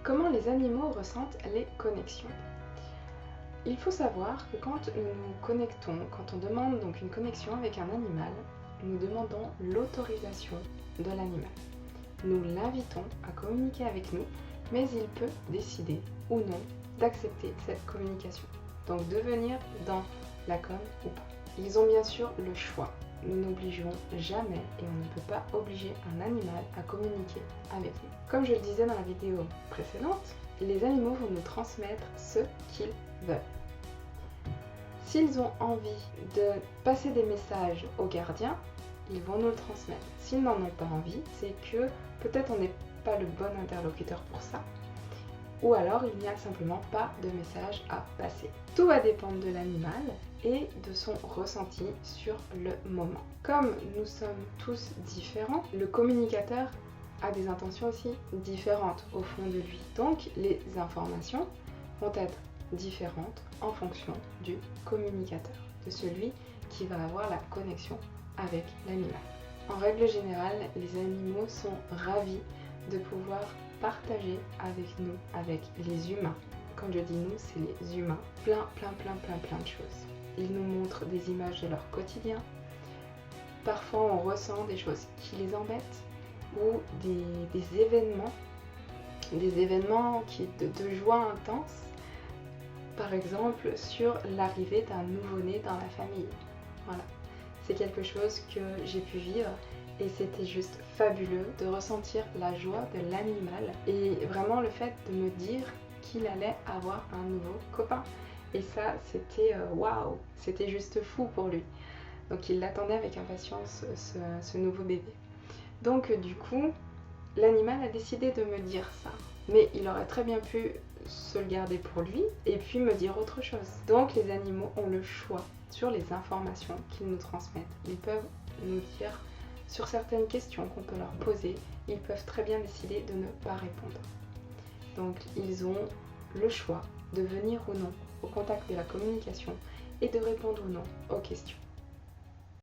Comment les animaux ressentent les connexions? Il faut savoir que quand nous nous connectons, quand on demande donc une connexion avec un animal, nous demandons l'autorisation de l'animal. Nous l'invitons à communiquer avec nous, mais il peut décider ou non d'accepter cette communication. Donc de venir dans la com ou pas. Ils ont bien sûr le choix. Nous n'obligeons jamais et on ne peut pas obliger un animal à communiquer avec nous. Comme je le disais dans la vidéo précédente, les animaux vont nous transmettre ce qu'ils veulent. S'ils ont envie de passer des messages au gardien, ils vont nous le transmettre. S'ils n'en ont pas envie, c'est que peut-être on n'est pas le bon interlocuteur pour ça. Ou alors il n'y a simplement pas de message à passer. Tout va dépendre de l'animal et de son ressenti sur le moment. Comme nous sommes tous différents, le communicateur a des intentions aussi différentes au fond de lui. Donc les informations vont être différentes en fonction du communicateur, de celui qui va avoir la connexion avec l'animal. En règle générale, les animaux sont ravis de pouvoir partager avec nous, avec les humains. Quand je dis nous, c'est les humains. Plein de choses. Ils nous montrent des images de leur quotidien. Parfois, on ressent des choses qui les embêtent ou des événements de joie intense. Par exemple, sur l'arrivée d'un nouveau-né dans la famille. Voilà. C'est quelque chose que j'ai pu vivre et c'était juste fabuleux de ressentir la joie de l'animal et vraiment le fait de me dire qu'il allait avoir un nouveau copain. Et ça, c'était waouh, c'était juste fou pour lui. Donc il l'attendait avec impatience, ce nouveau bébé. Donc du coup, l'animal a décidé de me dire ça. Mais il aurait très bien pu se le garder pour lui et puis me dire autre chose. Donc les animaux ont le choix sur les informations qu'ils nous transmettent. Ils peuvent nous dire sur certaines questions qu'on peut leur poser, ils peuvent très bien décider de ne pas répondre. Donc ils ont le choix de venir ou non au contact de la communication et de répondre ou non aux questions.